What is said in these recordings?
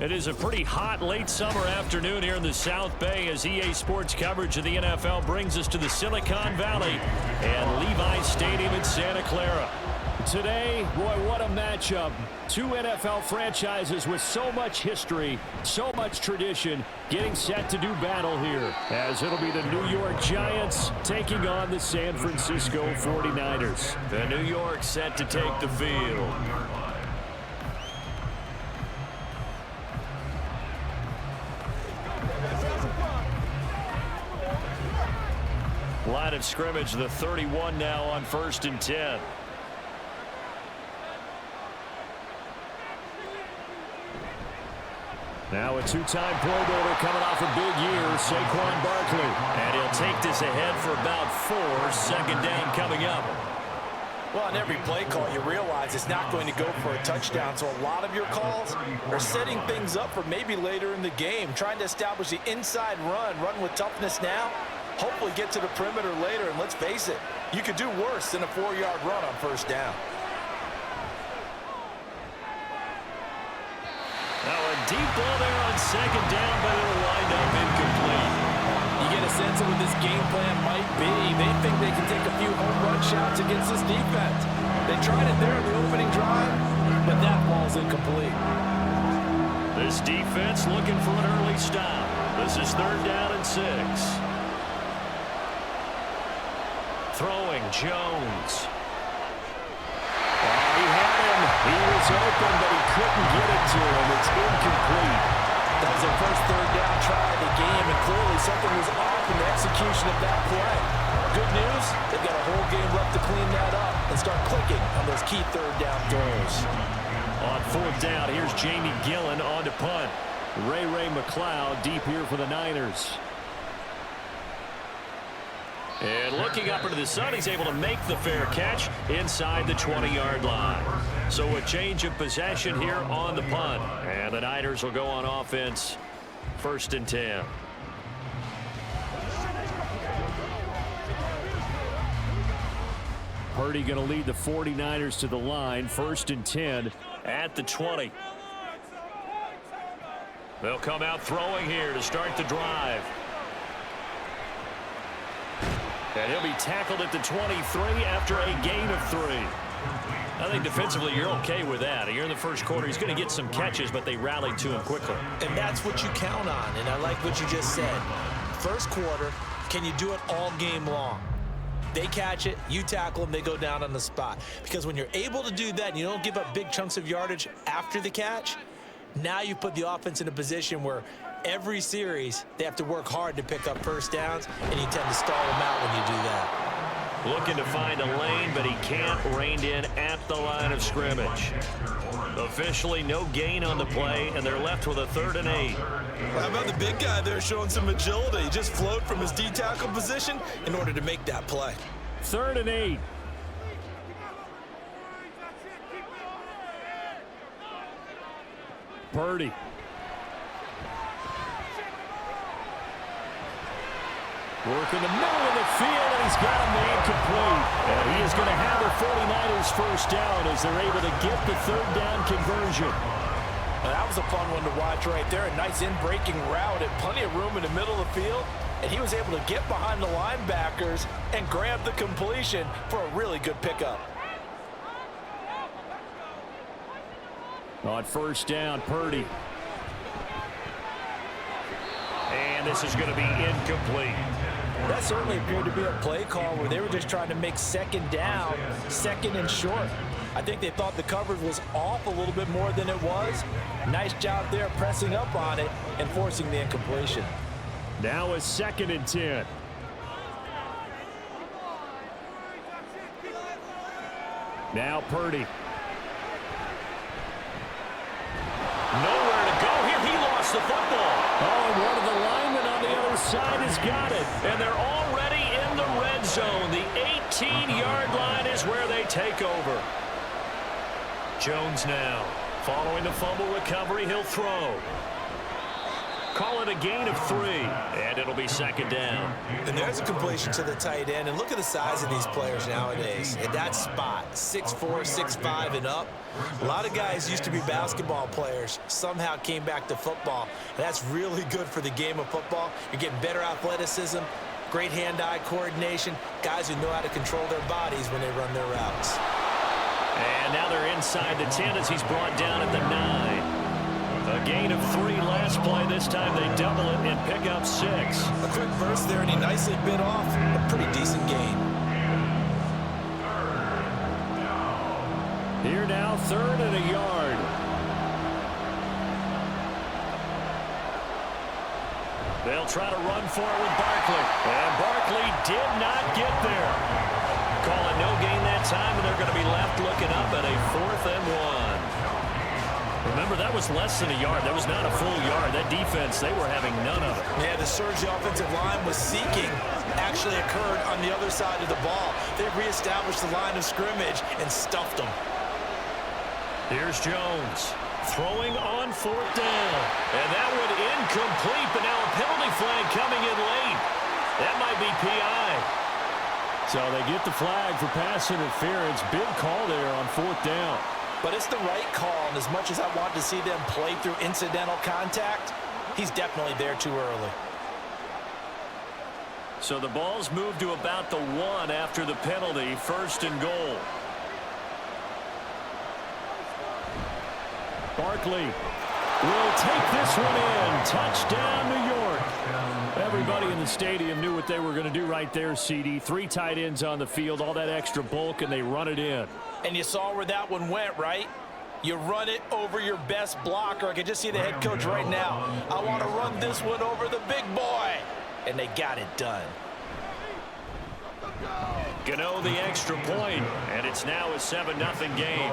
It is a pretty hot late summer afternoon here in the South Bay as EA Sports coverage of the NFL brings us to the Silicon Valley and Levi Stadium in Santa Clara. Today, boy, what a matchup. Two NFL franchises with so much history, so much tradition, getting set to do battle here, as it'll be the New York Giants taking on the San Francisco 49ers. The New York set to take the field. Line of scrimmage, the 31 now on 1st and 10. Now a two-time Pro Bowler coming off a big year, Saquon Barkley. And he'll take this ahead for about 4. Second down coming up. Well, on every play call, you realize it's not going to go for a touchdown. So a lot of your calls are setting things up for maybe later in the game, trying to establish the inside run with toughness now. Hopefully get to the perimeter later, and let's face it, you could do worse than a 4-yard run on 1st down. Now a deep ball there on 2nd down, but it'll wind up incomplete. You get a sense of what this game plan might be. They think they can take a few home run shots against this defense. They tried it there in the opening drive, but that ball's incomplete. This defense looking for an early stop. This is 3rd down and 6. Throwing, Jones. He had him. He was open, but he couldn't get it to him. It's incomplete. That was their first 3rd down try of the game, and clearly something was off in the execution of that play. Good news, they've got a whole game left to clean that up and start clicking on those key 3rd down throws. On 4th down, here's Jamie Gillen on to punt. Ray McLeod deep here for the Niners. And looking up into the sun, he's able to make the fair catch inside the 20-yard line. So a change of possession here on the punt. And the Niners will go on offense, 1st and 10. Purdy going to lead the 49ers to the line, 1st and 10 at the 20. They'll come out throwing here to start the drive. And he'll be tackled at the 23 after a gain of 3. I think defensively you're okay with that. You're in the first quarter. He's going to get some catches, but they rallied to him quickly. And that's what you count on, and I like what you just said. First quarter, can you do it all game long? They catch it, you tackle them, they go down on the spot. Because when you're able to do that and you don't give up big chunks of yardage after the catch, now you put the offense in a position where every series, they have to work hard to pick up 1st downs, and you tend to stall them out when you do that. Looking to find a lane, but he can't. Reined in at the line of scrimmage. Officially no gain on the play, and they're left with a 3rd and 8. How about the big guy there showing some agility? He just flowed from his D-tackle position in order to make that play. 3rd and 8. Purdy. Working the middle of the field, and he's got a man complete. And he is going to have the 49ers 1st down as they're able to get the 3rd down conversion. That was a fun one to watch right there. A nice in-breaking route and plenty of room in the middle of the field. And he was able to get behind the linebackers and grab the completion for a really good pickup. On 1st down, Purdy. And this is going to be incomplete. That certainly appeared to be a play call where they were just trying to make 2nd down, 2nd and short. I think they thought the coverage was off a little bit more than it was. Nice job there pressing up on it and forcing the incompletion. Now a 2nd and 10. Now Purdy. Nowhere to go here. He lost the football. Oh, and one of the linemen on the other side has got it. And they're already in the red zone. The 18-yard line is where they take over. Jones now. Following the fumble recovery, he'll throw. Call it a gain of 3, and it'll be second down. And there's a completion to the tight end. And look at the size of these players nowadays. At that spot, 6'4", 6'5", and up. A lot of guys used to be basketball players, somehow came back to football. And that's really good for the game of football. You're getting better athleticism, great hand-eye coordination, guys who know how to control their bodies when they run their routes. And now they're inside the 10 as he's brought down at the 9. A gain of 3 last play. This time they double it and pick up 6. A quick burst there, and he nicely bit off a pretty decent gain. Here now, 3rd and a yard. They'll try to run for it with Barkley. And Barkley did not get there. Call it no gain that time, and they're going to be left looking up at a 4th and 1. Remember, that was less than a yard. That was not a full yard. That defense, they were having none of it. Yeah, the surge the offensive line was seeking actually occurred on the other side of the ball. They reestablished the line of scrimmage and stuffed them. Here's Jones throwing on 4th down. And that one incomplete, but now a penalty flag coming in late. That might be PI. So they get the flag for pass interference. Big call there on 4th down. But it's the right call, and as much as I want to see them play through incidental contact, he's definitely there too early. So the ball's moved to about the 1 after the penalty, 1st and goal. Barkley will take this one in. Touchdown, New York. Everybody in the stadium knew what they were going to do right there, CD. 3 tight ends on the field, all that extra bulk, and they run it in. And you saw where that one went, right? You run it over your best blocker. I can just see the head coach right now. I want to run this one over the big boy. And they got it done. Gano the extra point, and it's now a 7-0 game.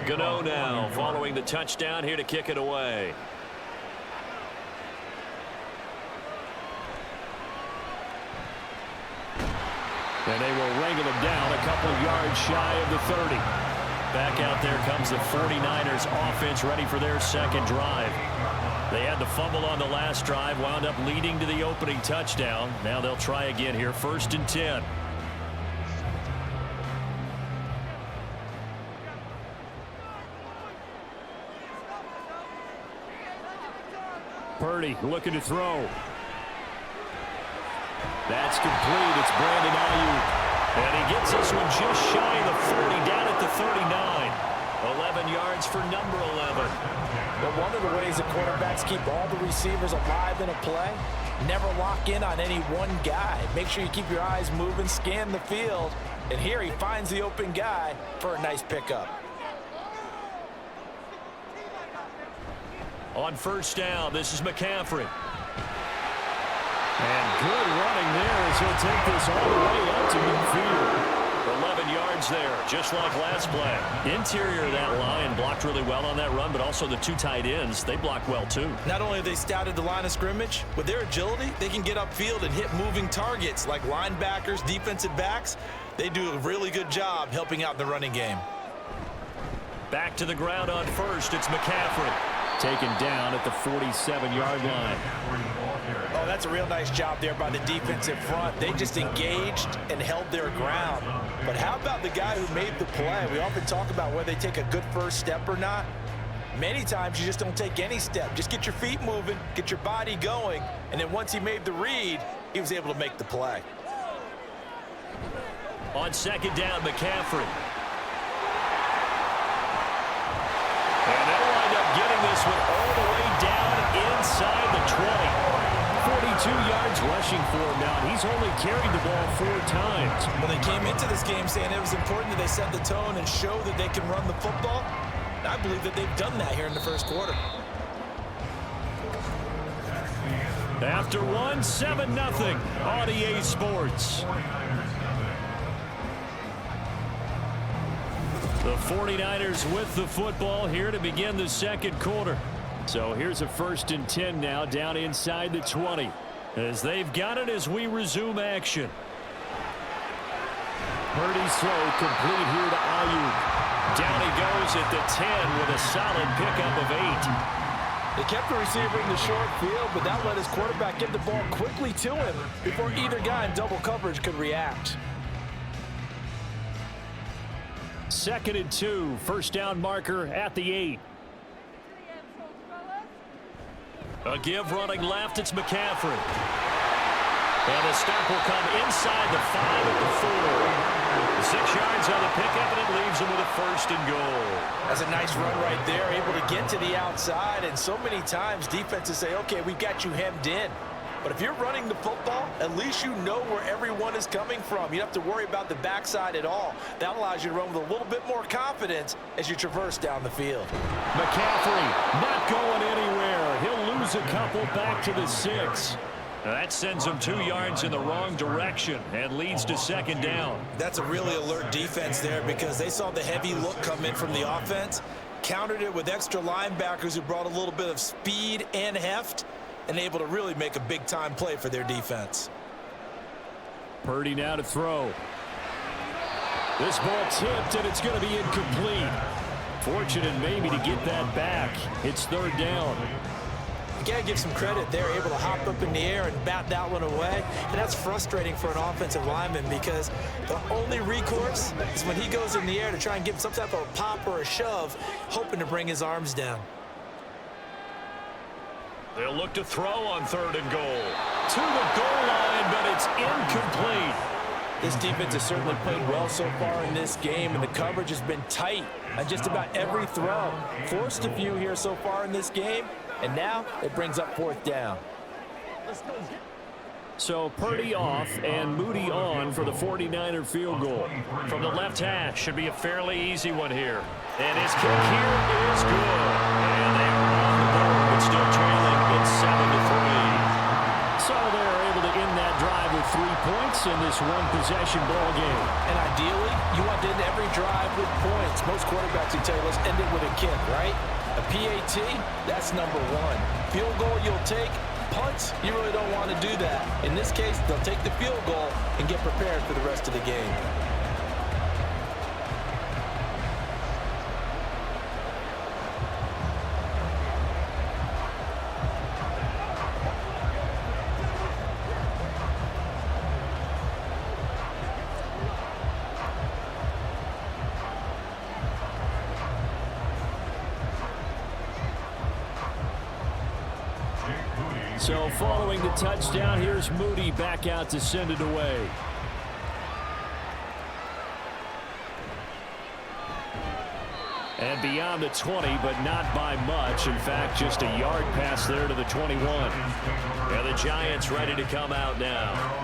Gano now following the touchdown here to kick it away. And they will wrangle him down a couple yards shy of the 30. Back out there comes the 49ers offense ready for their second drive. They had the fumble on the last drive, wound up leading to the opening touchdown. Now they'll try again here, 1st and 10. Purdy looking to throw. That's complete. It's Brandon Ayuk. And he gets this one just shy of the 40, down at the 39. 11 yards for number 11. But one of the ways that quarterbacks keep all the receivers alive in a play, never lock in on any one guy. Make sure you keep your eyes moving, scan the field. And here he finds the open guy for a nice pickup. On 1st down, this is McCaffrey. And good running there as he'll take this all the way up to midfield. 11 yards there, just like last play. Interior of that line blocked really well on that run, but also the 2 tight ends, they blocked well too. Not only have they scouted the line of scrimmage, with their agility, they can get upfield and hit moving targets like linebackers, defensive backs. They do a really good job helping out the running game. Back to the ground on 1st, it's McCaffrey. Taken down at the 47-yard line. Oh, that's a real nice job there by the defensive front. They just engaged and held their ground. But how about the guy who made the play? We often talk about whether they take a good first step or not. Many times you just don't take any step. Just get your feet moving, get your body going, and then once he made the read, he was able to make the play. On 2nd down, McCaffrey. And they'll wind up getting this one all the way yards rushing for him now. He's only carried the ball 4 times. Well, they came into this game saying it was important that they set the tone and show that they can run the football. And I believe that they've done that here in the first quarter. After one, 7-0 on EA Sports. The 49ers with the football here to begin the second quarter. So here's a 1st and 10 now down inside the 20 as they've got it as we resume action. Purdy's throw complete here to Ayuk. Down he goes at the 10 with a solid pickup of 8. They kept the receiver in the short field, but that let his quarterback get the ball quickly to him before either guy in double coverage could react. 2nd and 2, 1st down marker at the 8. A give running left, it's McCaffrey. And the stop will come inside the 5 at the 4. 6 yards on the pickup, and it leaves him with a 1st and goal. That's a nice run right there, able to get to the outside. And so many times defenses say, okay, we've got you hemmed in. But if you're running the football, at least you know where everyone is coming from. You don't have to worry about the backside at all. That allows you to run with a little bit more confidence as you traverse down the field. McCaffrey not going anywhere. He'll lose a couple back to the 6. That sends him 2 yards in the wrong direction and leads to 2nd down. That's a really alert defense there because they saw the heavy look come in from the offense, countered it with extra linebackers who brought a little bit of speed and heft, and able to really make a big-time play for their defense. Purdy now to throw. This ball tipped, and it's going to be incomplete. Fortunate maybe to get that back. It's 3rd down. You got to give some credit. They're able to hop up in the air and bat that one away. And that's frustrating for an offensive lineman because the only recourse is when he goes in the air to try and get some type of a pop or a shove, hoping to bring his arms down. They'll look to throw on 3rd and goal. To the goal line, but it's incomplete. This defense has certainly played well so far in this game, and the coverage has been tight on just about every throw. Forced a few here so far in this game, and now it brings up 4th down. So Purdy off and Moody on for the 49er field goal. From the left hash, should be a fairly easy one here. And his kick here is good. And they are on the board, but still trailing. It's 7-3. So they're able to end that drive with 3 points in this one-possession ball game. And ideally, you want to end every drive with points. Most quarterbacks will tell you, let's end it with a kick, right? A PAT, that's number 1. Field goal you'll take. Punts, you really don't want to do that. In this case, they'll take the field goal and get prepared for the rest of the game. So following the touchdown, here's Moody back out to send it away. And beyond the 20, but not by much. In fact, just a yard pass there to the 21. And the Giants ready to come out now.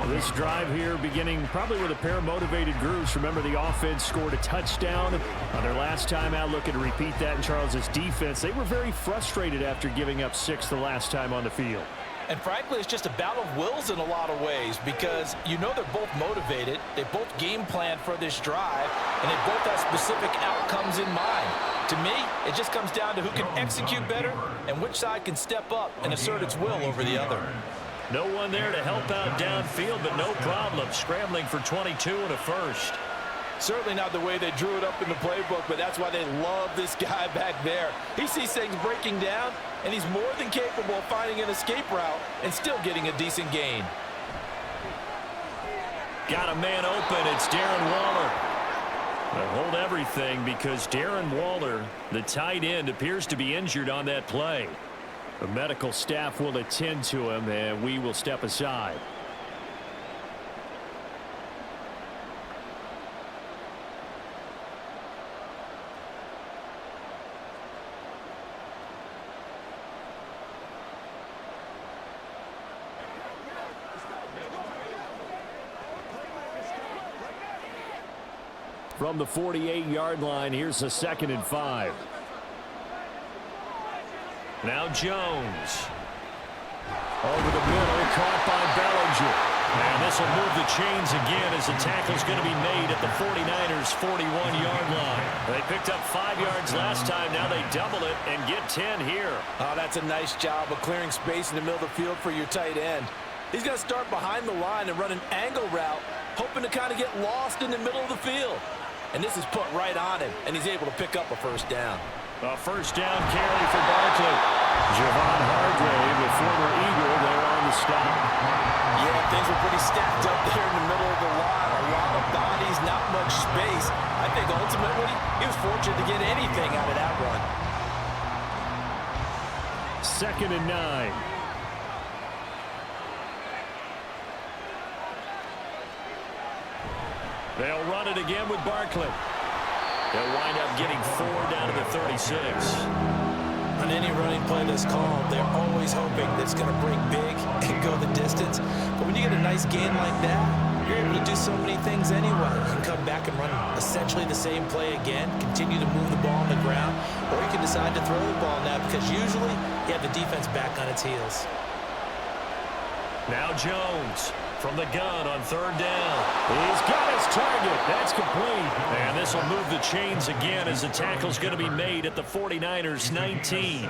This drive here beginning probably with a pair of motivated groups. Remember, the offense scored a touchdown on their last time out, looking to repeat that in Charles's defense. They were very frustrated after giving up 6 the last time on the field. And frankly, it's just a battle of wills in a lot of ways because you know they're both motivated. They both game plan for this drive, and they both have specific outcomes in mind. To me, it just comes down to who can execute better and which side can step up and assert its will over the other. No one there to help out downfield, but no problem. Scrambling for 22 and a 1st. Certainly not the way they drew it up in the playbook, but that's why they love this guy back there. He sees things breaking down, and he's more than capable of finding an escape route and still getting a decent gain. Got a man open. It's Darren Waller. Now hold everything because Darren Waller, the tight end, appears to be injured on that play. The medical staff will attend to him, and we will step aside. from the 48-yard line. Here's a 2nd and 5. Now Jones. Over the middle, caught by Bellinger. And this will move the chains again as the tackle's going to be made at the 49ers' 41-yard line. They picked up 5 yards last time. Now they double it and get 10 here. Oh, that's a nice job of clearing space in the middle of the field for your tight end. He's going to start behind the line and run an angle route, hoping to kind of get lost in the middle of the field. And this is put right on him, and he's able to pick up a first down. A first down carry for Barkley. Javon Hargrave, the former Eagle, there on the stop. Yeah, things were pretty stacked up there in the middle of the line. A lot of bodies, not much space. I think ultimately he was fortunate to get anything out of that run. 2nd and 9. They'll run it again with Barkley. They'll wind up getting 4 down to the 36. On any running play that's called, they're always hoping that it's going to break big and go the distance. But when you get a nice gain like that, you're able to do so many things anyway. You can come back and run essentially the same play again, continue to move the ball on the ground, or you can decide to throw the ball now because usually you have the defense back on its heels. Now Jones from the gun on 3rd down. He's got his target. That's complete. And this will move the chains again as the tackle's going to be made at the 49ers' 19.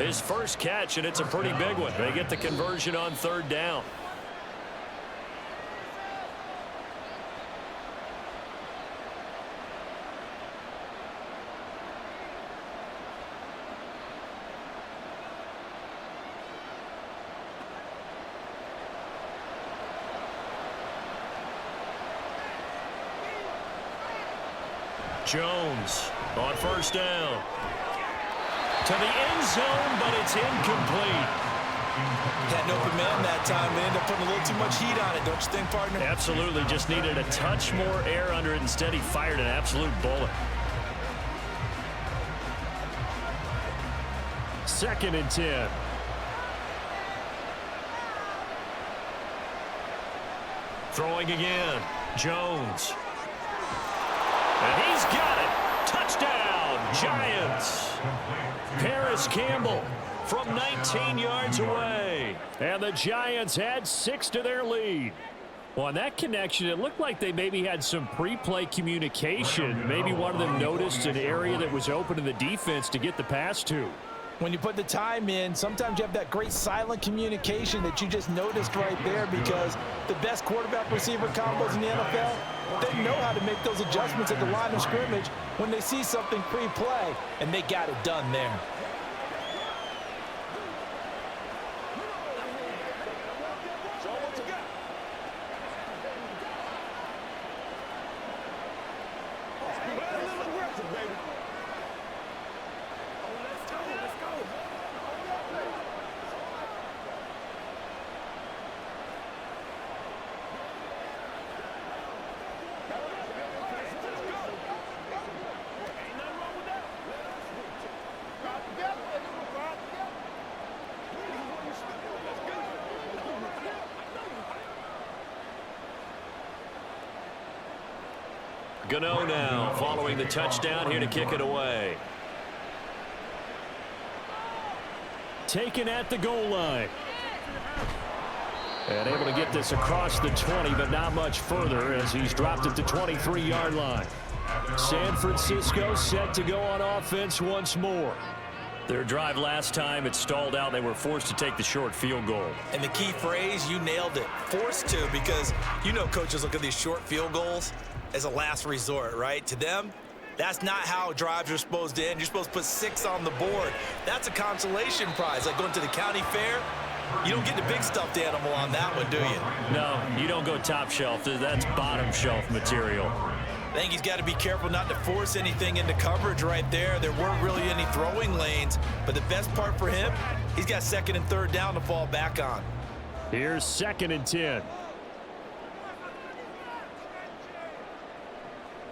His first catch, and it's a pretty big one. They get the conversion on 3rd down. Jones on 1st down. To the end zone, but it's incomplete. Had no open man that time. They ended up putting a little too much heat on it, don't you think, partner? Absolutely. Just needed a touch more air under it. Instead, he fired an absolute bullet. 2nd and 10. Throwing again. Jones. And he's got it. Touchdown, Giants. Paris Campbell from 19 yards away. And the Giants add 6 to their lead. Well, on that connection, it looked like they maybe had some pre-play communication. Maybe one of them noticed an area that was open to the defense to get the pass to. When you put the time in, sometimes you have that great silent communication that you just noticed right there because the best quarterback-receiver combos in the NFL, they know how to make those adjustments at the line of scrimmage when they see something pre-play, and they got it done there. Gano now following the touchdown here to kick it away. Taken at the goal line. And able to get this across the 20, but not much further as he's dropped at the 23-yard line. San Francisco set to go on offense once more. Their drive last time, it stalled out. They were forced to take the short field goal. And the key phrase, you nailed it. Forced to, because you know coaches look at these short field goals as a last resort, right? To them, that's not how drives are supposed to end. You're supposed to put 6 on the board. That's a consolation prize. Like going to the county fair, you don't get the big stuffed animal on that one, do you? No, you don't go top shelf. That's bottom shelf material. I think he's got to be careful not to force anything into coverage right there. There weren't really any throwing lanes, but the best part for him, he's got 2nd and 3rd down to fall back on. Here's 2nd and 10.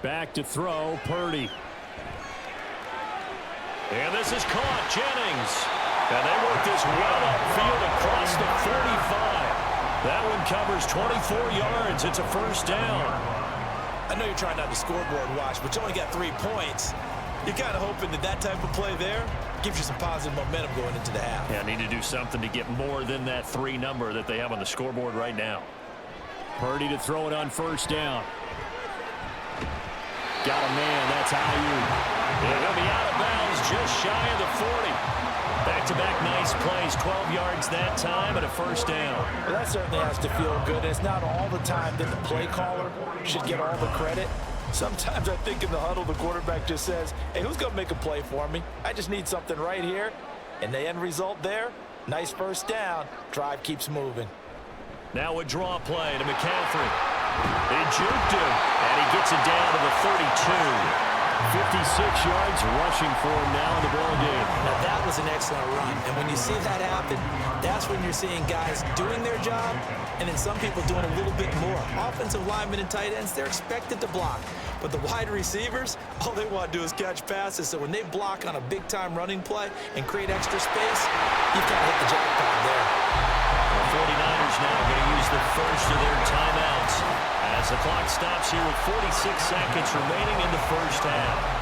Back to throw, Purdy. And this is caught, Jennings. And they work this well upfield across the 45. That one covers 24 yards. It's a first down. I know you're trying not to scoreboard watch, but you only got 3 points. You're kind of hoping that that type of play there gives you some positive momentum going into the half. Yeah, need to do something to get more than that 3 number that they have on the scoreboard right now. Purdy to throw it on first down. Got a man. That's Ayuk. He'll be out of bounds just shy of the 40. Back-to-back nice plays, 12 yards that time and a first down. Well, that certainly has to feel good. It's not all the time that the play caller should get all the credit. Sometimes I think in the huddle, the quarterback just says, hey, who's going to make a play for me? I just need something right here. And the end result there, nice first down. Drive keeps moving. Now a draw play to McCaffrey. He juked him, and he gets it down to the 32. 56 yards rushing for him now in the ball game. Now that was an excellent run, and when you see that happen, that's when you're seeing guys doing their job, and then some people doing a little bit more. Offensive linemen and tight ends, they're expected to block, but the wide receivers, all they want to do is catch passes. So when they block on a big-time running play and create extra space, you've got to hit the jackpot there. The 49ers now going to use the first of their timeouts as the clock stops here with 46 seconds remaining in the first half.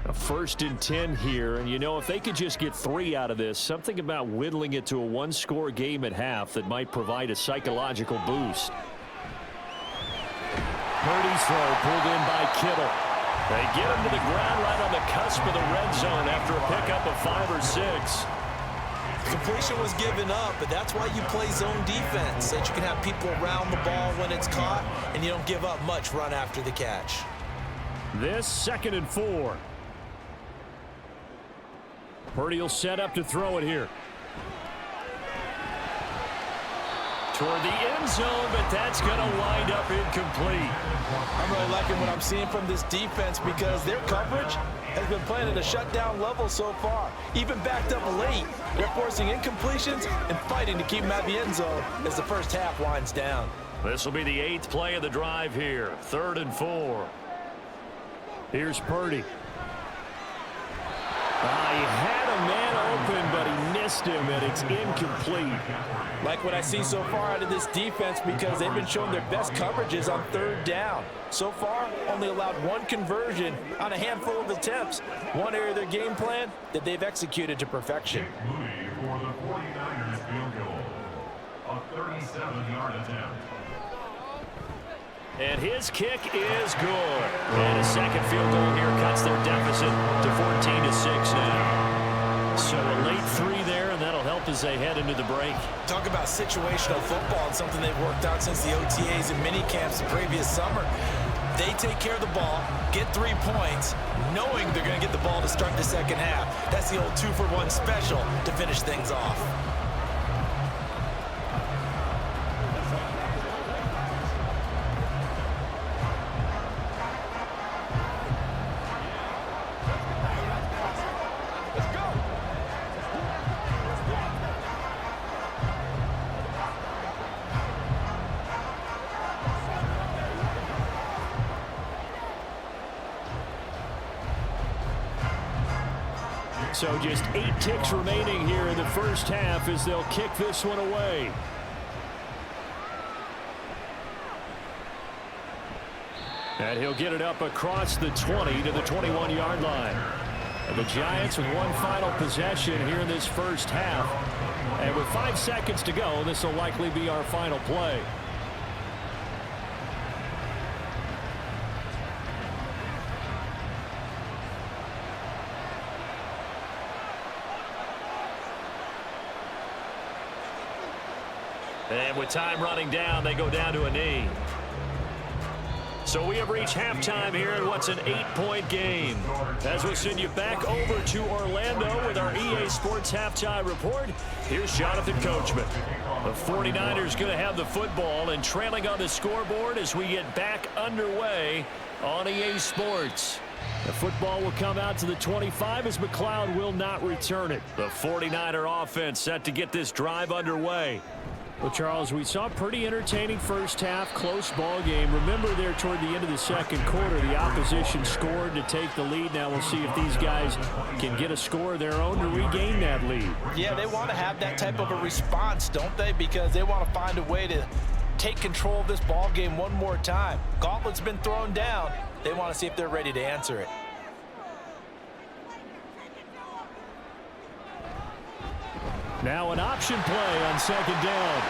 A 1st and 10 here, and you know, if they could just get 3 out of this, something about whittling it to a 1-score game at half that might provide a psychological boost. Purdy's throw pulled in by Kittle. They get him to the ground right on the cusp of the red zone after a pickup of 5 or 6. Completion was given up, but that's why you play zone defense, so that you can have people around the ball when it's caught, and you don't give up much run after the catch. This 2nd and 4. Purdy will set up to throw it here. Toward the end zone, but that's going to wind up incomplete. I'm really liking what I'm seeing from this defense because their coverage has been playing at a shutdown level so far. Even backed up late, they're forcing incompletions and fighting to keep them at the end zone as the first half winds down. This will be the 8th play of the drive here. 3rd and 4. Here's Purdy. He had a man open, but he missed him, and it's incomplete. Like what I see so far out of this defense because they've been showing their best coverages on 3rd down. So far, only allowed 1 conversion on a handful of attempts. One area of their game plan that they've executed to perfection. For the 49ers field goal, a 37-yard attempt. And his kick is good. And a second field goal here cuts their deficit to 14-6 now. So a late 3 there, and that'll help as they head into the break. Talk about situational football and something they've worked out since the OTAs and mini camps the previous summer. They take care of the ball, get 3 points, knowing they're going to get the ball to start the second half. That's the old 2-for-1 special to finish things off. So just 8 ticks remaining here in the first half as they'll kick this one away. And he'll get it up across the 20 to the 21-yard line. And the Giants with one final possession here in this first half. And with 5 seconds to go, this will likely be our final play. And with time running down, they go down to a knee. So we have reached halftime here in what's an 8-point game. As we'll send you back over to Orlando with our EA Sports Halftime Report, here's Jonathan Coachman. The 49ers going to have the football and trailing on the scoreboard as we get back underway on EA Sports. The football will come out to the 25 as McLeod will not return it. The 49er offense set to get this drive underway. Well, Charles, we saw a pretty entertaining first half, close ball game. Remember there toward the end of the second quarter, the opposition scored to take the lead. Now we'll see if these guys can get a score of their own to regain that lead. Yeah, they want to have that type of a response, don't they? Because they want to find a way to take control of this ball game one more time. Gauntlet's been thrown down. They want to see if they're ready to answer it. Now an option play on second down.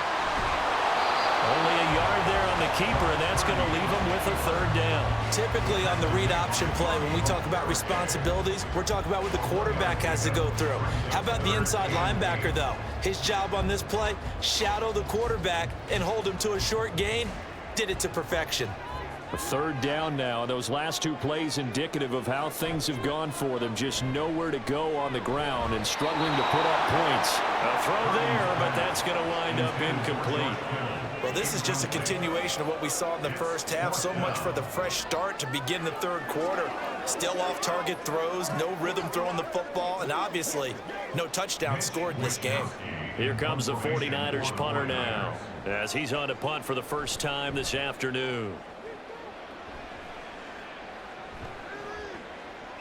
Only a yard there on the keeper, and that's going to leave him with a third down. Typically on the read option play, when we talk about responsibilities, we're talking about what the quarterback has to go through. How about the inside linebacker, though? His job on this play, shadow the quarterback and hold him to a short gain. Did it to perfection. A third down now. Those last two plays indicative of how things have gone for them. Just nowhere to go on the ground and struggling to put up points. A throw there, but that's going to wind up incomplete. Well, this is just a continuation of what we saw in the first half. So much for the fresh start to begin the third quarter. Still off-target throws, no rhythm throwing the football, and obviously no touchdown scored in this game. Here comes the 49ers punter now, as he's on to punt for the first time this afternoon.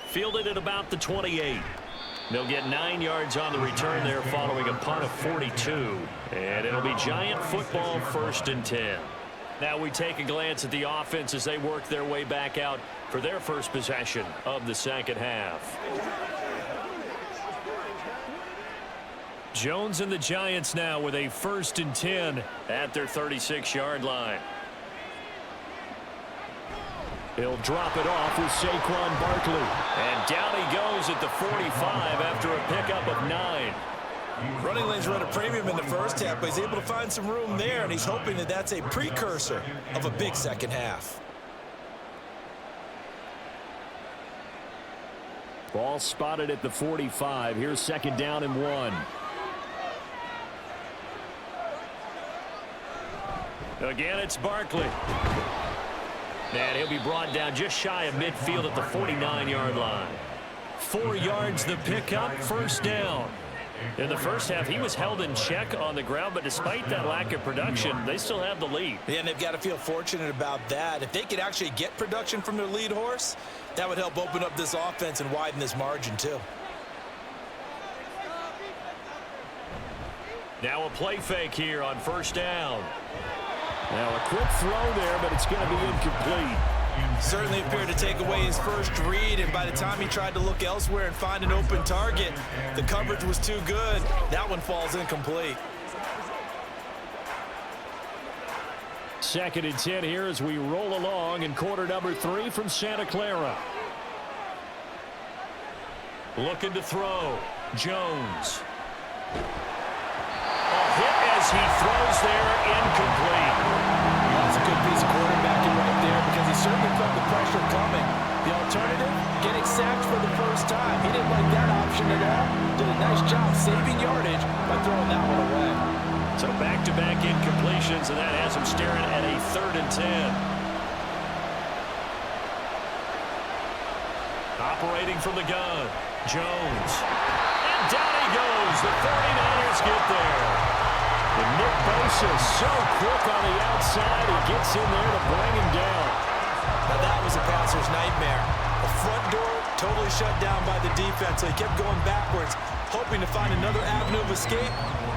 Fielded at about the 28. They'll get 9 yards on the return there following a punt of 42. And it'll be Giant football, 1st and 10. Now we take a glance at the offense as they work their way back out for their first possession of the second half. Jones and the Giants now with a 1st and 10 at their 36-yard line. He'll drop it off with Saquon Barkley. And down he goes at the 45 after a pickup of 9. Running lanes run a premium in the first half, but he's able to find some room there, and he's hoping that that's a precursor of a big second half. Ball spotted at the 45. Here's 2nd down and 1. Again, it's Barkley. And he'll be brought down just shy of midfield at the 49-yard line. 4 yards the pickup, 1st down. In the first half, he was held in check on the ground, but despite that lack of production, they still have the lead. Yeah, and they've got to feel fortunate about that. If they could actually get production from their lead horse, that would help open up this offense and widen this margin too. Now a play fake here on 1st down. Now a quick throw there, but it's going to be incomplete. Certainly appeared to take away his first read, and by the time he tried to look elsewhere and find an open target, the coverage was too good. That one falls incomplete. 2nd and 10 here as we roll along in quarter number 3 from Santa Clara. Looking to throw. Jones. A hit as he throws there, incomplete. That's a good piece of quarterbacking right there because he certainly felt the pressure coming. The alternative, getting sacked for the first time. He didn't like that option at all. Did a nice job saving yardage by throwing that one away. So back-to-back incompletions, and that has him staring at a 3rd and 10. Operating from the gun, Jones. And down he goes. The 49ers get there. And Nick Bosa so quick on the outside. He gets in there to bring him down. Now that was a passer's nightmare. The front door totally shut down by the defense, so he kept going backwards, hoping to find another avenue of escape.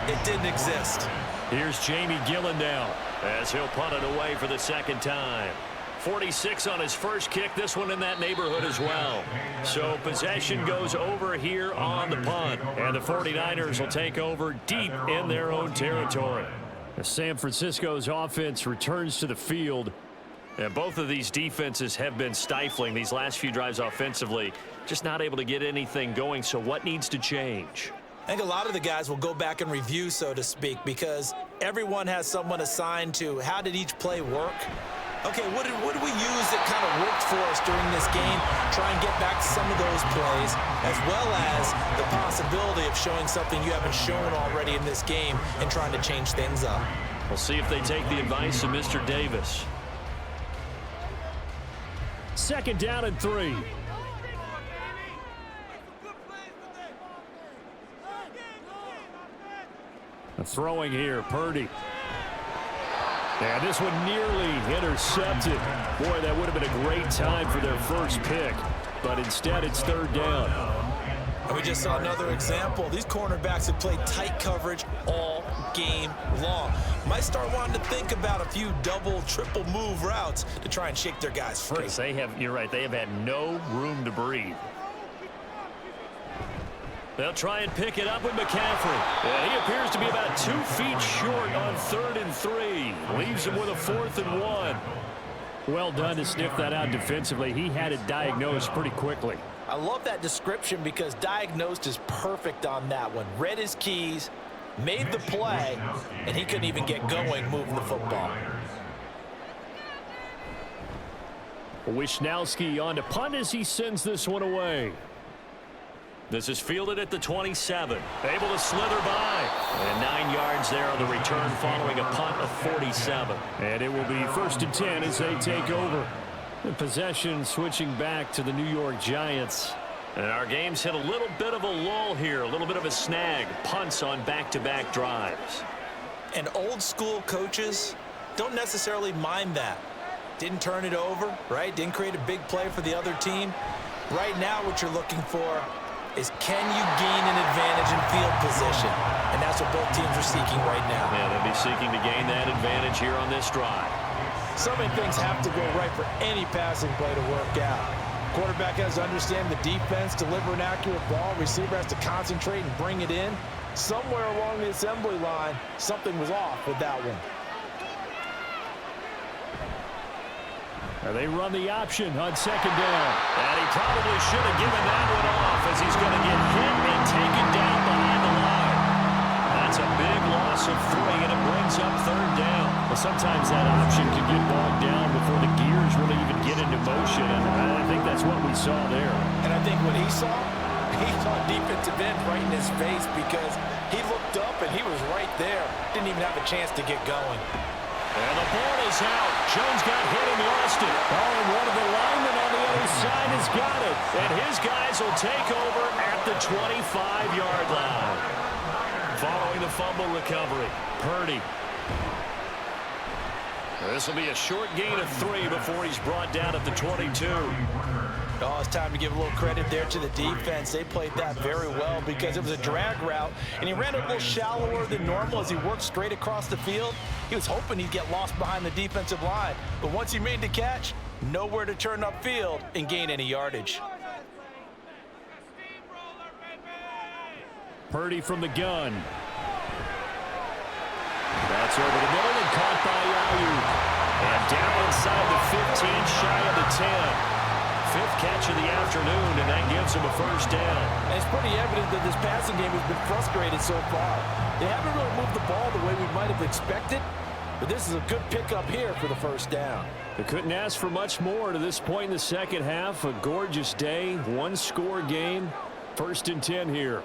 It didn't exist. Here's Jamie Gillen now as he'll punt it away for the 2nd time. 46 on his first kick, this one in that neighborhood as well. So possession goes over here on the punt, and the 49ers will take over deep in their own territory. San Francisco's offense returns to the field. And both of these defenses have been stifling these last few drives offensively, just not able to get anything going. So what needs to change? I think a lot of the guys will go back and review, so to speak, because everyone has someone assigned to how did each play work. Okay, what did we use that kind of worked for us during this game? Try and get back to some of those plays, as well as the possibility of showing something you haven't shown already in this game and trying to change things up. We'll see if they take the advice of Mr. Davis. 2nd down and 3. Throwing here, Purdy. And this one nearly intercepted. Boy, that would have been a great time for their first pick. But instead, it's third down. And we just saw another example. These cornerbacks have played tight coverage all game long. Might start wanting to think about a few double, triple move routes to try and shake their guys free. You're right, they have had no room to breathe. They'll try and pick it up with McCaffrey. Yeah, he appears to be about 2 feet short on 3rd and 3. Leaves him with a 4th and 1. Well done to sniff that out defensively. He had it diagnosed pretty quickly. I love that description because diagnosed is perfect on that one. Read his keys, made the play, and he couldn't even get going moving the football. Wishnowski on to punt as he sends this one away. This is fielded at the 27. Able to slither by. And 9 yards there on the return following a punt of 47. And it will be 1st and 10 as they take over. The possession switching back to the New York Giants. And our game's hit a little bit of a lull here. A little bit of a snag. Punts on back-to-back drives. And old school coaches don't necessarily mind that. Didn't turn it over, right? Didn't create a big play for the other team. Right now what you're looking for is can you gain an advantage in field position? And that's what both teams are seeking right now. Yeah, they'll be seeking to gain that advantage here on this drive. So many things have to go right for any passing play to work out. Quarterback has to understand the defense, deliver an accurate ball. Receiver has to concentrate and bring it in. Somewhere along the assembly line, something was off with that one. They run the option on 2nd down. And he probably should have given that one off as he's going to get hit and taken down behind the line. That's a big loss of 3, and it brings up 3rd down. Well, sometimes that option can get bogged down before the gears really even get into motion, and I think that's what we saw there. And I think what he saw defensive end right in his face because he looked up and he was right there. Didn't even have a chance to get going. And the ball is out. Jones got hit and lost it. Oh, and one of the linemen on the other side has got it. And his guys will take over at the 25-yard line. Following the fumble recovery, Purdy. This will be a short gain of 3 before he's brought down at the 22. Oh, it's time to give a little credit there to the defense. They played that very well because it was a drag route, and he ran a little shallower than normal as he worked straight across the field. He was hoping he'd get lost behind the defensive line, but once he made the catch, nowhere to turn upfield and gain any yardage. Purdy from the gun. That's over the middle and caught by Ayuk. And down inside the 15, shy of the 10. 5th catch of the afternoon, and that gives him a 1st down. And it's pretty evident that this passing game has been frustrated so far. They haven't really moved the ball the way we might have expected, but this is a good pickup here for the 1st down. They couldn't ask for much more to this point in the second half. A gorgeous day, 1-score game. 1st and 10 here.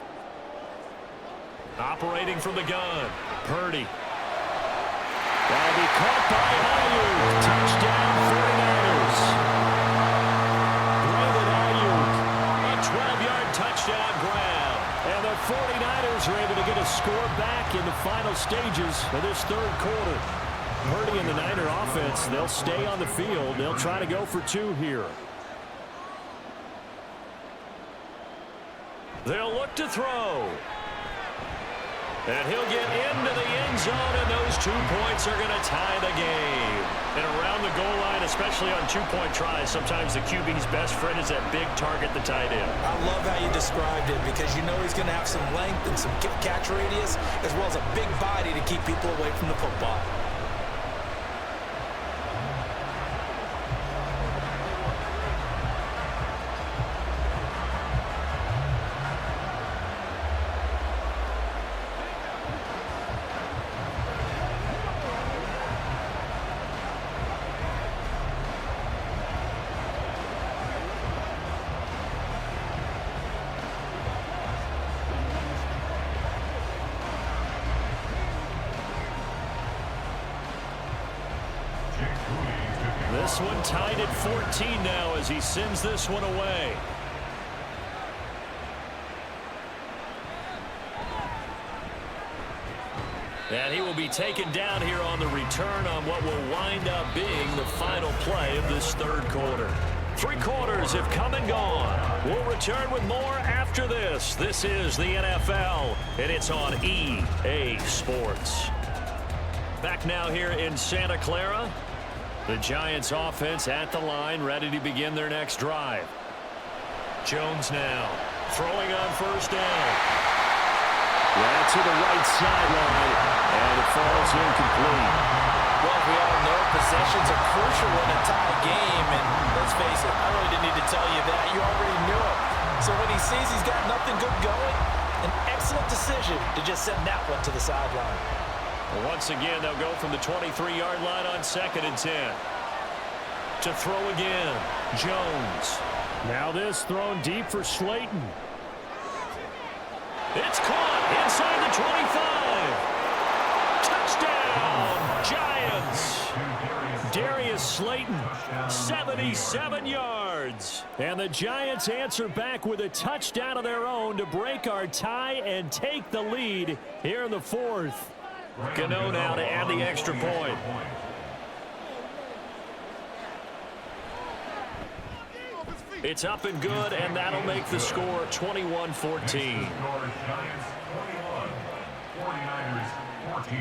Operating from the gun, Purdy. That'll be caught by Ayuk. Touchdown 49ers. 12-yard touchdown grab. And the 49ers are able to get a score back in the final stages of this 3rd quarter. Purdy and the Niner offense, they'll stay on the field. They'll try to go for 2 here. They'll look to throw. And he'll get into the end zone, and those 2 points are going to tie the game. And around the goal line, especially on 2-point tries, sometimes the QB's best friend is that big target, the tight end. I love how you described it because you know he's going to have some length and some catch radius as well as a big body to keep people away from the football. This one tied at 14 now as he sends this one away. And he will be taken down here on the return on what will wind up being the final play of this third quarter. 3 quarters have come and gone. We'll return with more after this. This is the NFL, and it's on EA Sports. Back now here in Santa Clara. The Giants offense at the line, ready to begin their next drive. Jones now throwing on first down. Right to the right sideline, and it falls incomplete. Well, we all know possessions are crucial in a tie game, and let's face it, I really didn't need to tell you that. You already knew it. So when he sees he's got nothing good going, an excellent decision to just send that one to the sideline. Well, once again, they'll go from the 23-yard line on 2nd and 10. To throw again, Jones. Now this thrown deep for Slayton. It's caught inside the 25. Touchdown, Giants. Darius Slayton, 77 yards. And the Giants answer back with a touchdown of their own to break our tie and take the lead here in the 4th. Gano now to add the extra point. It's up and good, and that'll make the score 21-14. Giants 21, 49ers 14.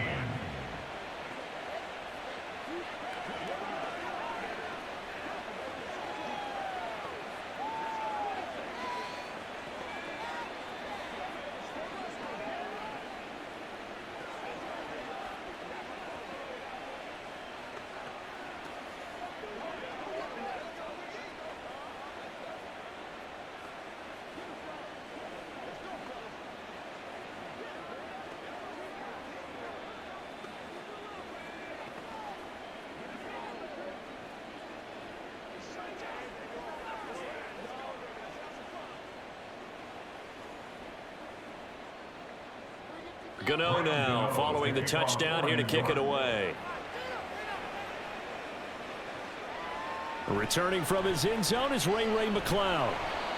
Gano now following the touchdown here to kick it away. Returning from his end zone is Ray McCloud.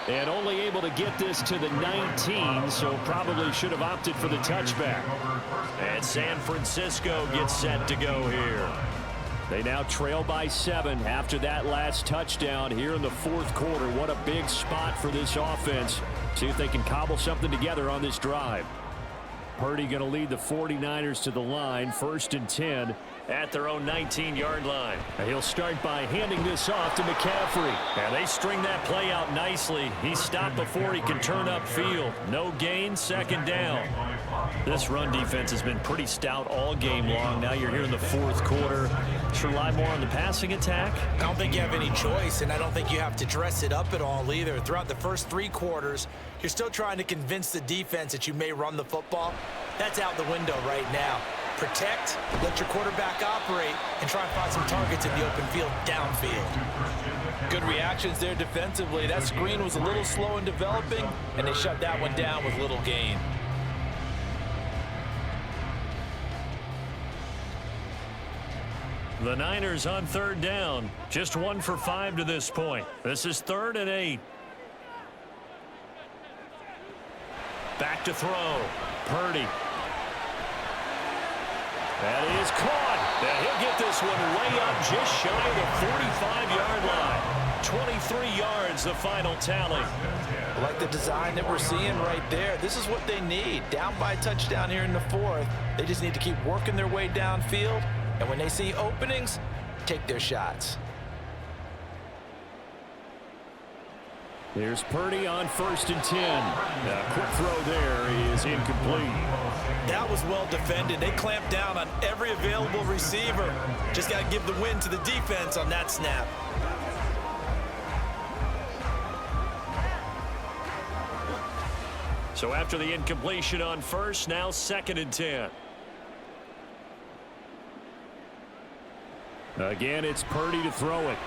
And only able to get this to the 19, so probably should have opted for the touchback. And San Francisco gets set to go here. They now trail by 7 after that last touchdown here in the 4th quarter. What a big spot for this offense. See if they can cobble something together on this drive. Purdy going to lead the 49ers to the line, 1st and 10 at their own 19-yard line. And he'll start by handing this off to McCaffrey. And they string that play out nicely. He stopped before he can turn upfield. No gain, 2nd down. This run defense has been pretty stout all game long. Now you're here in the 4th quarter. Just rely more on the passing attack. I don't think you have any choice, and I don't think you have to dress it up at all either. Throughout the first 3 quarters, you're still trying to convince the defense that you may run the football. That's out the window right now. Protect, let your quarterback operate, and try and find some targets in the open field downfield. Good reactions there defensively. That screen was a little slow in developing, and they shut that one down with little gain. The Niners on 3rd down. Just 1 for 5 to this point. This is 3rd and 8. Back to throw. Purdy. That is caught. And he'll get this one way up just shy of the 45-yard line. 23 yards, the final tally. I like the design that we're seeing right there. This is what they need. Down by a touchdown here in the 4th. They just need to keep working their way downfield. And when they see openings, take their shots. Here's Purdy on 1st and 10. A quick throw there is incomplete. That was well defended. They clamped down on every available receiver. Just got to give the win to the defense on that snap. So after the incompletion on 1st, now 2nd and 10. Again, it's Purdy to throw it.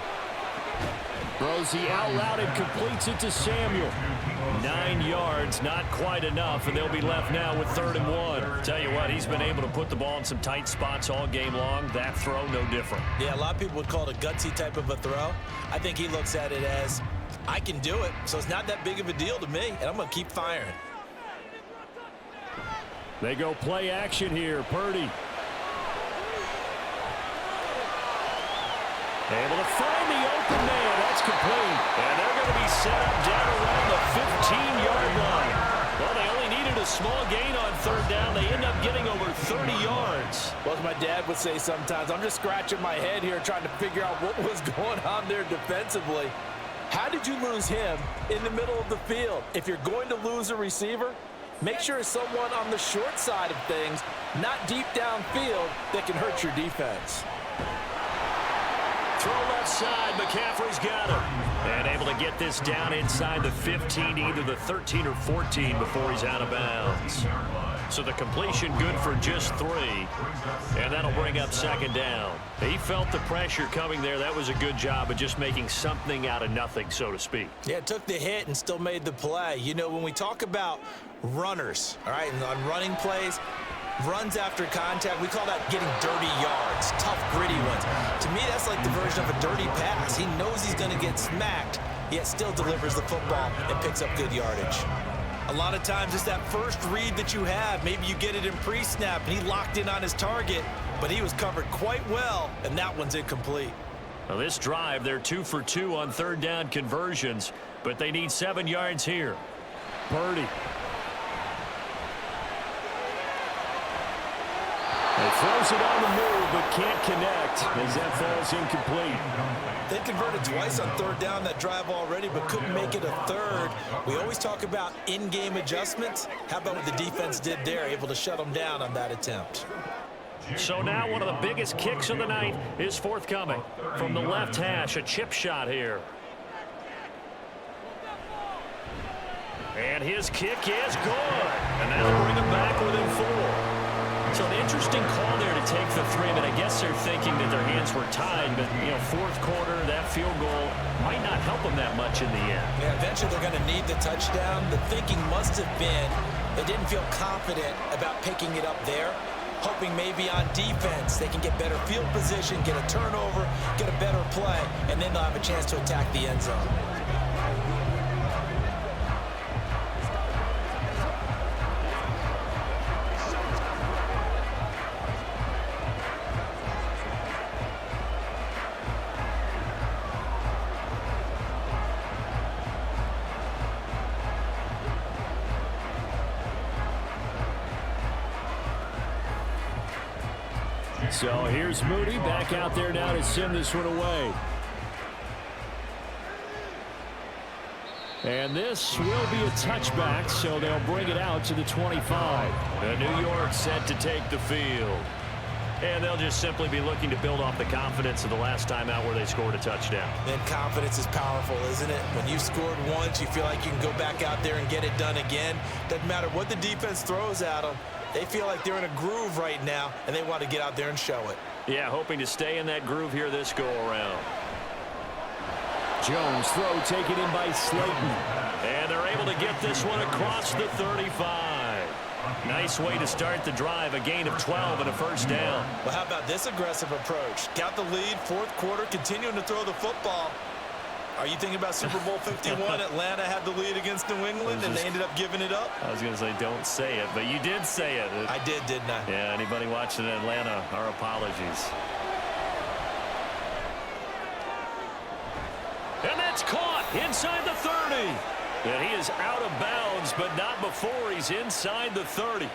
Throws the out route and completes it to Samuel. 9 yards, not quite enough, and they'll be left now with 3rd and 1. Tell you what, he's been able to put the ball in some tight spots all game long. That throw, no different. Yeah, a lot of people would call it a gutsy type of a throw. I think he looks at it as, I can do it, so it's not that big of a deal to me, and I'm going to keep firing. They go play action here. Purdy. Able to find the open man. That's complete. And they're going to be set up down around the 15-yard line. Well, they only needed a small gain on third down. They end up getting over 30 yards. Well, as my dad would say sometimes, I'm just scratching my head here trying to figure out what was going on there defensively. How did you lose him in the middle of the field? If you're going to lose a receiver, make sure it's someone on the short side of things, not deep downfield, that can hurt your defense. Throw left side. McCaffrey's got him. And able to get this down inside the 15, either the 13 or 14 before he's out of bounds. So the completion good for just 3. And that'll bring up second down. He felt the pressure coming there. That was a good job of just making something out of nothing, so to speak. Yeah, took the hit and still made the play. You know, when we talk about runners, all right, and on running plays, runs after contact, we call that getting dirty yards, tough, gritty ones. To me, that's like the version of a dirty pass. He knows he's going to get smacked, yet still delivers the football and picks up good yardage. A lot of times it's that first read that you have. Maybe you get it in pre-snap, and he locked in on his target, but he was covered quite well, and that one's incomplete. Now this drive, they're 2 for 2 on third down conversions, but they need 7 yards here. Purdy. He throws it on the move, but can't connect as that falls incomplete. They converted twice on third down that drive already, but couldn't make it a third. We always talk about in-game adjustments. How about what the defense did there, able to shut them down on that attempt? So now one of the biggest kicks of the night is forthcoming. From the left hash, a chip shot here. And his kick is good. And that'll bring him back within 4. So an interesting call there to take the 3. I mean, I guess they're thinking that their hands were tied, but, you know, fourth quarter, that field goal might not help them that much in the end. Yeah, eventually they're going to need the touchdown. The thinking must have been they didn't feel confident about picking it up there, hoping maybe on defense they can get better field position, get a turnover, get a better play, and then they'll have a chance to attack the end zone. So here's Moody back out there now to send this one away. And this will be a touchback, so they'll bring it out to the 25. The New York set to take the field. And they'll just simply be looking to build off the confidence of the last time out where they scored a touchdown. And confidence is powerful, isn't it? When you scored once, you feel like you can go back out there and get it done again. Doesn't matter what the defense throws at them. They feel like they're in a groove right now, and they want to get out there and show it. Yeah, hoping to stay in that groove here this go-around. Jones throw taken in by Slayton. And they're able to get this one across the 35. Nice way to start the drive, a gain of 12 and a first down. Well, how about this aggressive approach? Got the lead, fourth quarter, continuing to throw the football. Are you thinking about Super Bowl 51? Atlanta had the lead against New England, and they ended up giving it up? I was going to say, don't say it, but you did say it. I did, didn't I? Yeah, anybody watching Atlanta, our apologies. And that's caught inside the 30. And he is out of bounds, but not before he's inside the 30.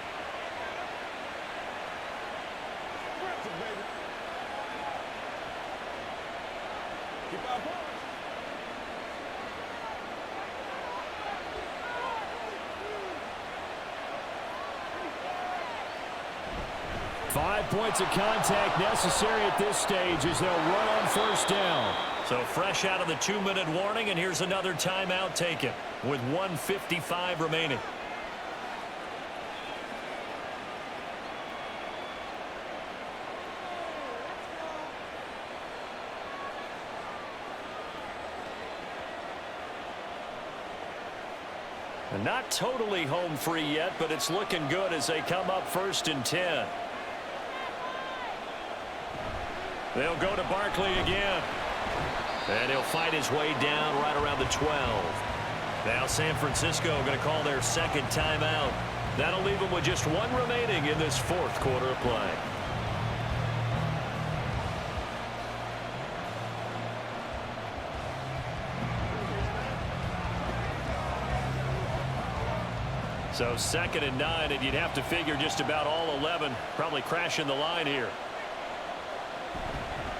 Five points of contact necessary at this stage as they'll run on first down. So fresh out of the 2-minute warning, and here's another timeout taken with 1:55 remaining. And not totally home free yet, but it's looking good as they come up 1st and 10. They'll go to Barkley again. And he'll fight his way down right around the 12. Now San Francisco going to call their second timeout. That'll leave them with just one remaining in this fourth quarter of play. So 2nd and 9, and you'd have to figure just about all 11 probably crashing the line here.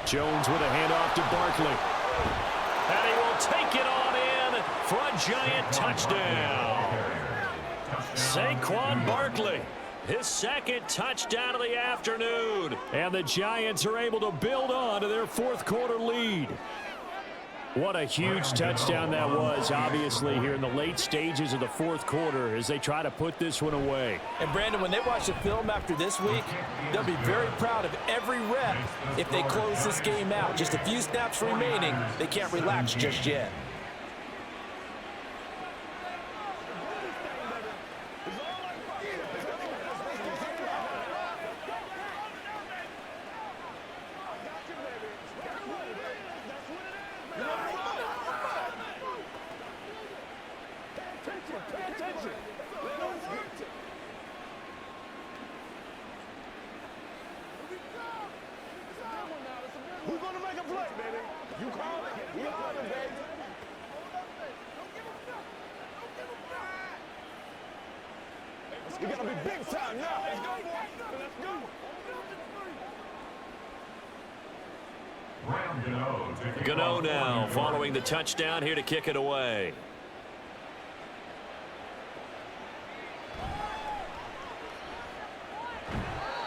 Jones with a handoff to Barkley. And he will take it on in for a giant touchdown. Saquon Barkley, his 2nd touchdown of the afternoon. And the Giants are able to build on to their fourth quarter lead. What a huge touchdown that was, obviously, here in the late stages of the fourth quarter as they try to put this one away. And, Brandon, when they watch the film after this week, they'll be very proud of every rep if they close this game out. Just a few snaps remaining. They can't relax just yet. Who's going to make a play, baby? You call it. We are the baby. We got to be big time now. Let's go, boys. Let's go. Gano now following the touchdown here to kick it away.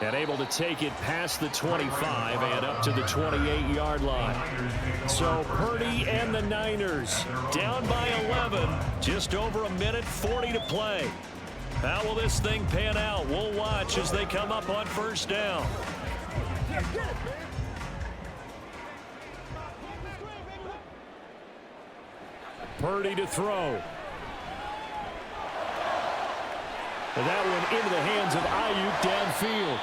And able to take it past the 25 and up to the 28-yard line. So Purdy and the Niners Down by 11. Just over a minute 40 to play. How will this thing pan out? We'll watch as they come up on first down. Purdy to throw. And that one into the hands of Ayuk downfield.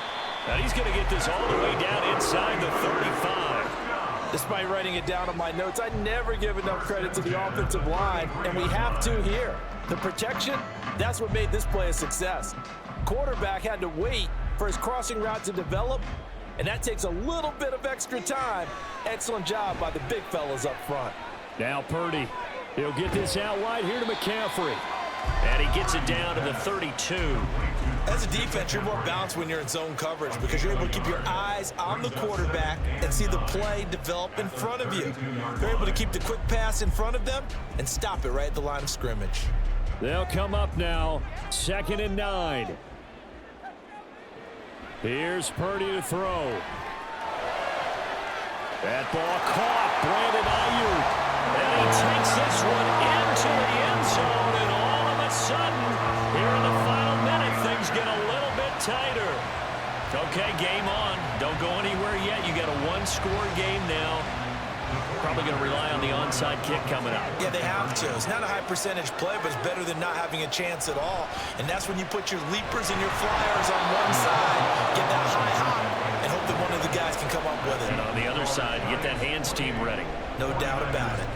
And he's going to get this all the way down inside the 35. Despite writing it down on my notes, I never give enough credit to the offensive line, and we have to here. The protection, that's what made this play a success. Quarterback had to wait for his crossing route to develop, and that takes a little bit of extra time. Excellent job by the big fellas up front. Now Purdy. He'll get this out wide here to McCaffrey. And he gets it down to the 32. As a defense, you're more balanced when you're in zone coverage because you're able to keep your eyes on the quarterback and see the play develop in front of you. You're able to keep the quick pass in front of them and stop it right at the line of scrimmage. They'll come up now, 2nd and 9. Here's Purdy to throw. That ball caught. Brandon Ayuk. And he takes this one into the end zone, and all of a sudden, here in the final minute, things get a little bit tighter. Okay, game on. Don't go anywhere yet. You got a one-score game now. Probably going to rely on the onside kick coming up. Yeah, they have to. It's not a high-percentage play, but it's better than not having a chance at all. And that's when you put your leapers and your flyers on one side, get that high hop, and hope that one of the guys can come up with it. And on the other side, get that hands team ready. No doubt about it.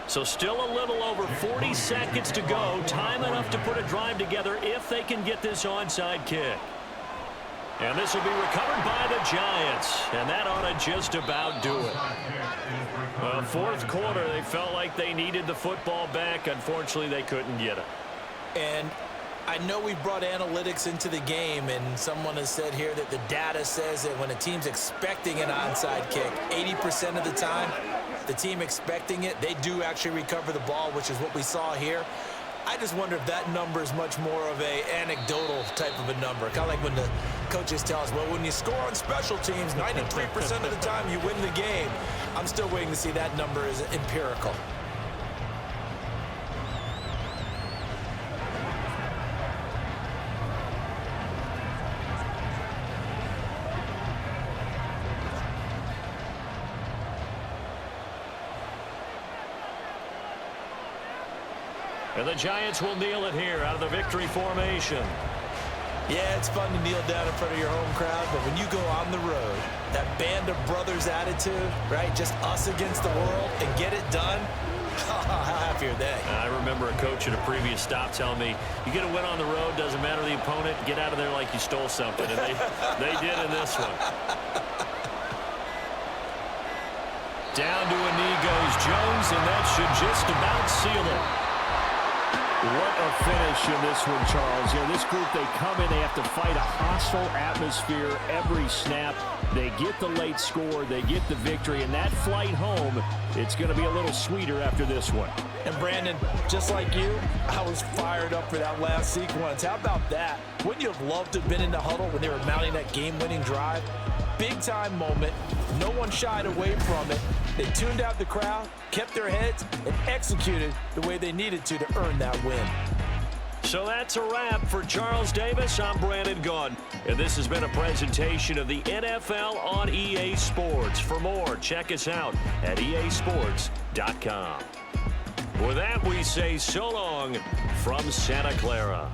So still a little over 40 seconds to go. Time enough to put a drive together if they can get this onside kick. And this will be recovered by the Giants. And that ought to just about do it. Well, fourth quarter, they felt like they needed the football back. Unfortunately, they couldn't get it. And I know we brought analytics into the game, and someone has said here that the data says that when a team's expecting an onside kick, 80% of the time, the team expecting it, they do actually recover the ball, which is what we saw here. I just wonder if that number is much more of a anecdotal type of a number, kind of like when the coaches tell us, well, when you score on special teams, 93% of the time you win the game. I'm still waiting to see that number is empirical. And the Giants will kneel it here out of the victory formation. Yeah, it's fun to kneel down in front of your home crowd, but when you go on the road, that band of brothers attitude, right? Just us against the world and get it done. How happy are they? I remember a coach at a previous stop telling me, you get a win on the road, doesn't matter the opponent, get out of there like you stole something. And they did in this one. Down to a knee goes Jones, and that should just about seal it. What a finish in this one, Charles. You know, this group, they come in, they have to fight a hostile atmosphere every snap. They get the late score, they get the victory, and that flight home, it's going to be a little sweeter after this one. And Brandon, just like you, I was fired up for that last sequence. How about that? Wouldn't you have loved to have been in the huddle when they were mounting that game-winning drive? Big-time moment. No one shied away from it. They tuned out the crowd, kept their heads, and executed the way they needed to earn that win. So that's a wrap for Charles Davis. I'm Brandon Gaudin, and this has been a presentation of the NFL on EA Sports. For more, check us out at easports.com. With that, we say so long from Santa Clara.